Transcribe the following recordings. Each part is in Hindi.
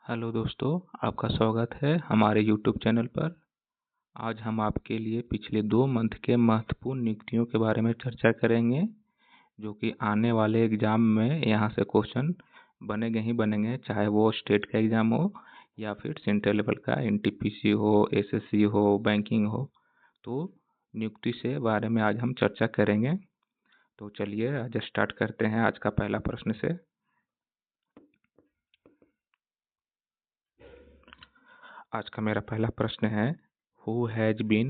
हेलो दोस्तों, आपका स्वागत है हमारे यूट्यूब चैनल पर। आज हम आपके लिए पिछले 2 मंथ के महत्वपूर्ण नियुक्तियों के बारे में चर्चा करेंगे, जो कि आने वाले एग्ज़ाम में यहाँ से क्वेश्चन बनेंगे ही बनेंगे, चाहे वो स्टेट का एग्ज़ाम हो या फिर सेंट्रल लेवल का एनटीपीसी हो, एसएससी हो, बैंकिंग हो। तो नियुक्ति से बारे में आज हम चर्चा करेंगे। तो चलिए आज स्टार्ट करते हैं आज का पहला प्रश्न से। आज का मेरा पहला प्रश्न है, who has been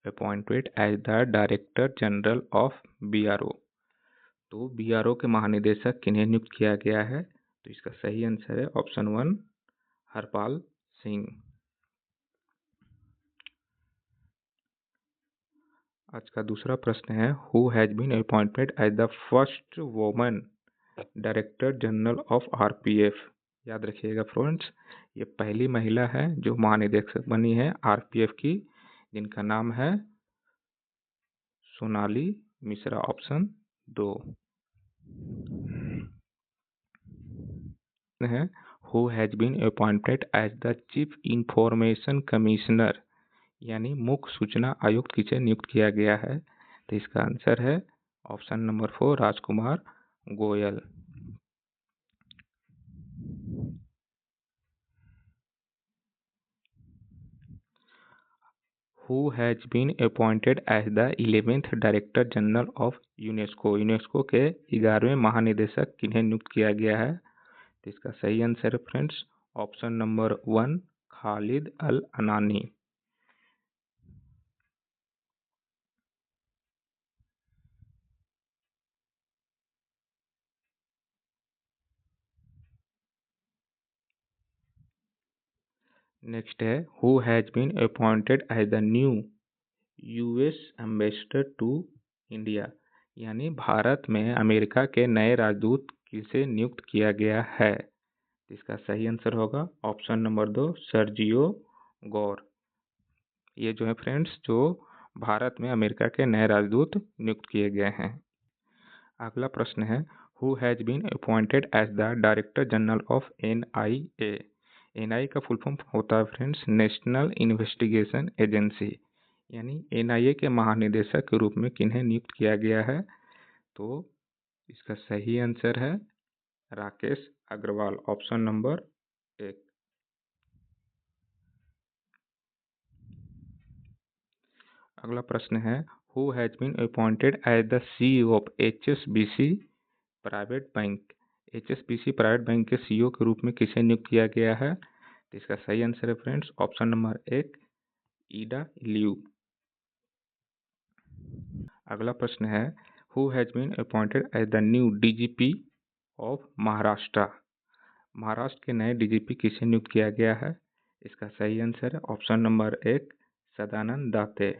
appointed as the director general of BRO. तो बीआरओ के महानिदेशक किन्हें नियुक्त किया गया है? तो इसका सही आंसर है ऑप्शन 1, हरपाल सिंह। आज का दूसरा प्रश्न है, who has been appointed as the first woman director general of RPF. याद रखिएगा फ्रेंड्स, ये पहली महिला है जो महानिदेशक बनी है आरपीएफ की, जिनका नाम है सोनाली मिश्रा, ऑप्शन 2 है। Who has been appointed as the chief information commissioner, यानी मुख्य सूचना आयुक्त किसे नियुक्त किया गया है? तो इसका आंसर है option number 4, Rajkumar Goyal. Who has been appointed as the 11th director general of UNESCO. UNESCO के 11वें महानिदेशक किन्हें नियुक्त किया गया है? तो इसका सही आंसर है friends option number 1, Khalid al Anani. Next है, who has been appointed as the new US ambassador to India, यानी भारत में अमेरिका के नए राजदूत किसे नियुक्त किया गया है? इसका सही आंसर होगा ऑप्शन नंबर 2, सर्जियो गौर। ये जो है फ्रेंड्स, जो भारत में अमेरिका के नए राजदूत नियुक्त किए गए हैं। अगला प्रश्न है, who has been appointed as the director general of NIA. NIA का फुल फॉर्म होता है फ्रेंड्स नेशनल इन्वेस्टिगेशन एजेंसी, यानी एनआईए के महानिदेशक के रूप में किन्हें नियुक्त किया गया है? तो इसका सही आंसर है राकेश अग्रवाल, ऑप्शन नंबर 1। अगला प्रश्न है, who has been appointed as the CEO of HSBC Private Bank. HSBC Private Bank के सीईओ के रूप में किसे नियुक्त किया गया है? तो इसका सही आंसर है friends option number 1, Ida Liu. अगला प्रश्न है, who has been appointed as the new DGP of Maharashtra. Maharashtra के नए डीजीपी किसे नियुक्त किया गया है? इसका सही आंसर है ऑप्शन नंबर 1, सदानंद दाते।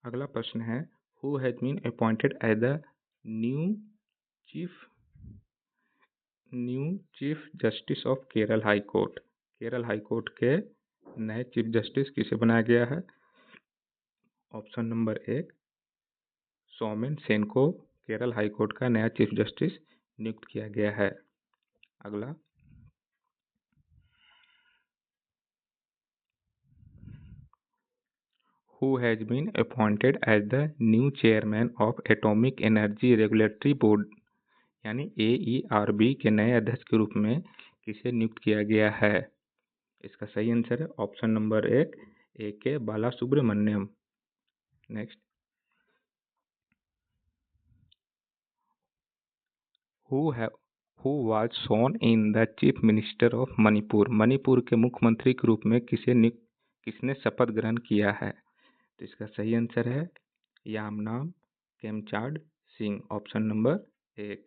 अगला प्रश्न है, who has been appointed as the new chief new chief justice of Kerala High Court. Kerala High Court के नए चीफ जस्टिस किसे बनाया गया है? ऑप्शन नंबर 1, सोमेन सेन को केरल हाई कोर्ट का नया चीफ जस्टिस नियुक्त किया गया है। अगला, who has been appointed as the new chairman of Atomic Energy Regulatory Board, यानी एईआरबी के नए अध्यक्ष के रूप में किसे नियुक्त किया गया है? इसका सही आंसर है option number 1, A K Bala Subramaniam. Next, who was shown in the chief minister of Manipur. Manipur के मुख्यमंत्री के रूप में किसने शपथ ग्रहण किया है? तो इसका सही आंसर है यामनाम खेमचांड सिंह, ऑप्शन नंबर 1।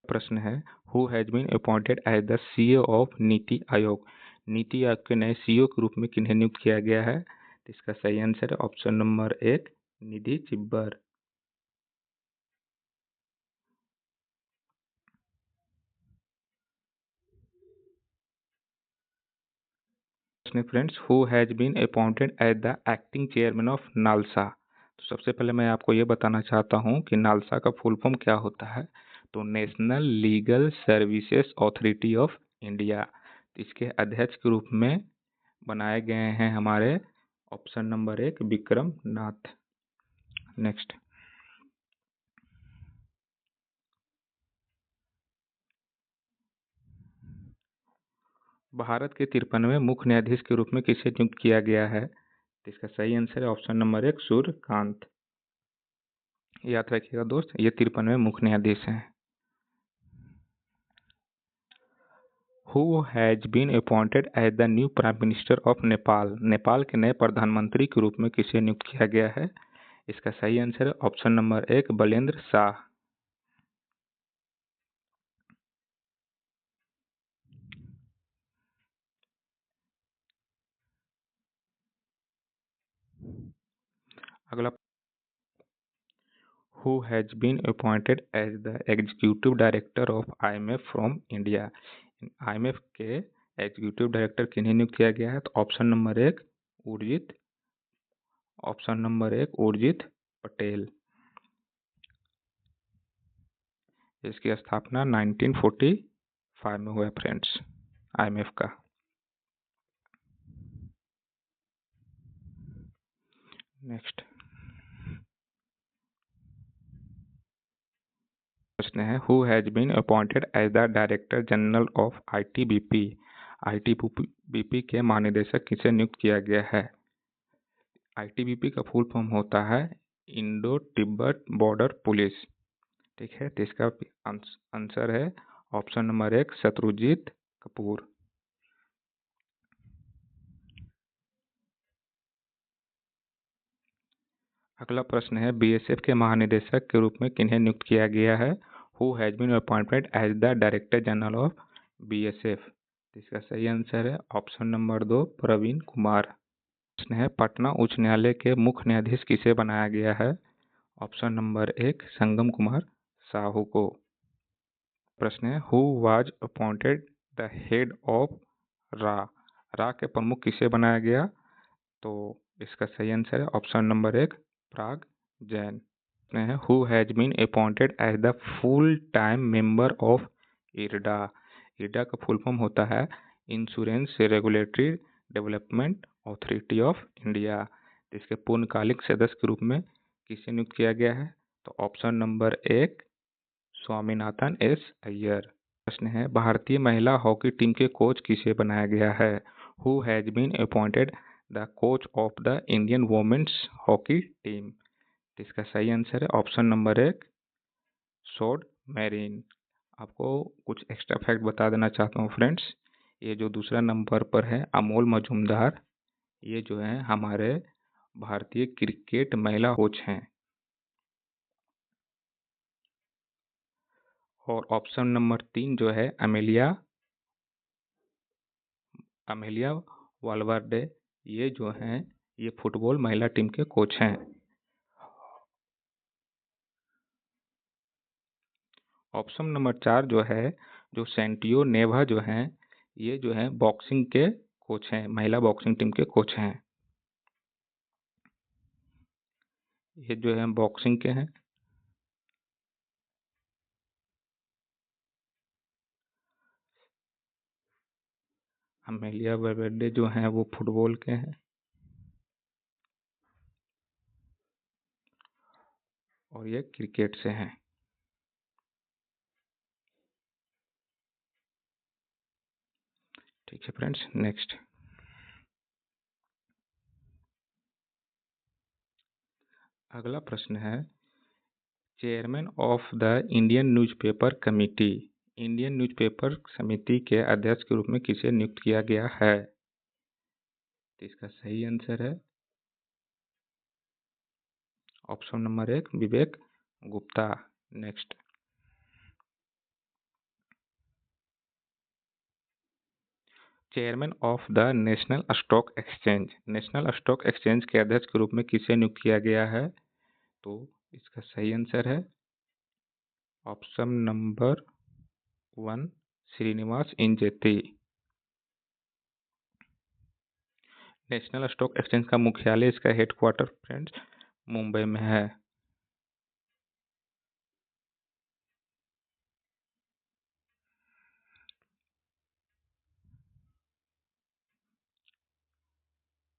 प्रश्न है, who has been appointed as the CEO of NITI Aayog. NITI Aayog के नए सीईओ के रूप में किन्हें नियुक्त किया गया है? तो इसका सही आंसर है ऑप्शन नंबर 1, निधि चिब्बर। प्रश्न है friends, who has been appointed as the acting chairman of NALSA. तो सबसे पहले मैं आपको ये बताना चाहता हूँ कि नालसा का फुल फॉर्म क्या होता है। तो national legal services authority of India. इसके अध्यक्ष के रूप में बनाए गए हैं हमारे ऑप्शन नंबर 1 विक्रम नाथ। नेक्स्ट, भारत के 53वें मुख्य न्यायाधीश के रूप में किसे नियुक्त किया गया है। तो इसका सही आंसर है ऑप्शन नंबर 1 सूर्यकांत। याद रखिएगा दोस्त, ये 53वें मुख्य न्यायाधीश हैं। Who has been appointed as the new prime minister of Nepal. Nepal के नए प्रधानमंत्री के रूप में किसे नियुक्त किया गया है। इसका सही आंसर है ऑप्शन नंबर 1 बलेंद्र शाह। अगला, who has been appointed as the executive director of IMF from India. IMF के एग्जीक्यूटिव डायरेक्टर किन्हें नियुक्त किया गया है। तो option number 1 Urjit, option number 1 Urjit Patel. इसकी स्थापना 1945 में हुआ फ्रेंड्स IMF का। नेक्स्ट प्रश्न है, who has been appointed as the director general of ITBP। ITBP के महानिदेशक किसे नियुक्त किया गया है। ITBP का फुल फॉर्म होता है इंडो तिब्बत बॉर्डर पुलिस। ठीक है, तो इसका आंसर है ऑप्शन नंबर 1 शत्रुजीत कपूर। अगला प्रश्न है, BSF के महानिदेशक के रूप में किन्हें नियुक्त किया गया है। Who has been appointed as the director general of BSF। इसका सही आंसर है ऑप्शन नंबर 2 प्रवीण कुमार। प्रश्न है, पटना उच्च न्यायालय के मुख्य न्यायाधीश किसे बनाया गया है। ऑप्शन नंबर 1 संगम कुमार साहू को। प्रश्न है, who was appointed the head of रा। रा के प्रमुख किसे बनाया गया। तो इसका सही आंसर है ऑप्शन नंबर 1 प्राग जैन। है, who has been appointed as the full time member of IRDA. IRDA का फुल फॉर्म होता है Insurance Regulatory Development Authority of India. इसके पूर्णकालिक सदस्य के रूप में किसे नियुक्त किया गया है। तो option number 1 Swaminathan S Iyer. प्रश्न है, भारतीय महिला हॉकी टीम के कोच किसे बनाया गया है। Who has been appointed the coach of the Indian women's hockey team. इसका सही आंसर है ऑप्शन नंबर 1 शोड मैरिन। आपको कुछ एक्स्ट्रा फैक्ट बता देना चाहता हूँ फ्रेंड्स, ये जो दूसरा नंबर पर है अमोल मजूमदार, ये जो है हमारे भारतीय क्रिकेट महिला कोच हैं। और ऑप्शन नंबर 3 जो है अमेलिया वालवर्डे, ये जो हैं ये फुटबॉल महिला टीम के कोच हैं। ऑप्शन नंबर 4 जो है, जो सेंटियो नेवा जो हैं, ये जो है बॉक्सिंग के कोच हैं, महिला बॉक्सिंग टीम के कोच हैं। ये जो है बॉक्सिंग के हैं। अमेलिया वालवर्डे जो हैं वो फुटबॉल के हैं और ये क्रिकेट से हैं। ठीक है फ्रेंड्स, नेक्स्ट अगला प्रश्न है, chairman of the Indian newspaper committee. Indian newspaper समिति के अध्यक्ष के रूप में किसे नियुक्त किया गया है। तो इसका सही आंसर है option number 1 Vivek Gupta. Next, chairman of the national Stock exchange. National Stock exchange के अध्यक्ष के रूप में किसे नियुक्त किया गया है। तो इसका सही आंसर है option number 1 Srinivas Injeti. National Stock Exchange का मुख्यालय, इसका हेडक्वार्टर फ्रेंड्स मुंबई में है।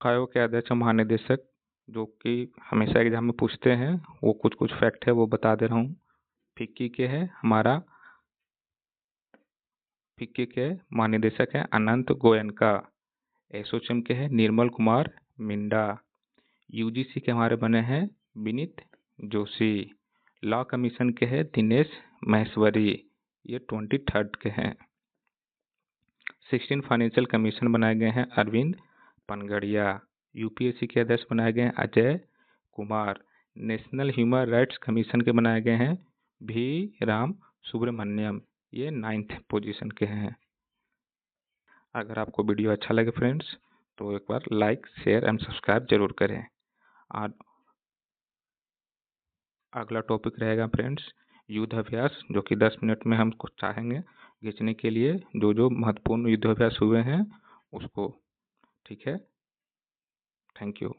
आयोग के अध्यक्ष महानिदेशक, जो कि हमेशा एग्जाम में पूछते हैं, वो कुछ कुछ फैक्ट है वो बता दे रहा हूँ। फिक्की के है हमारा, फिक्की के महानिदेशक है अनंत गोयनका। एसोचैम के है निर्मल कुमार मिंडा। यूजीसी के हमारे बने हैं विनीत जोशी। लॉ कमीशन के है दिनेश महेश्वरी, ये 23rd के हैं। 16 फाइनेंशियल कमीशन बनाए गए हैं अरविंद पनगड़िया। यूपीएससी के अध्यक्ष बनाए गए हैं Ajay Kumar. National human rights commission के बनाए गए हैं भी राम सुब्रमण्यम, ये 9th पोजीशन के हैं। अगर आपको वीडियो अच्छा लगे फ्रेंड्स तो एक बार लाइक शेयर एंड सब्सक्राइब जरूर करें। और अगला टॉपिक रहेगा फ्रेंड्स युद्ध अभ्यास, जो कि 10 मिनट में हम कुछ चाहेंगे खींचने के लिए, जो जो महत्वपूर्ण युद्ध अभ्यास हुए हैं उसको। ठीक है, थैंक यू।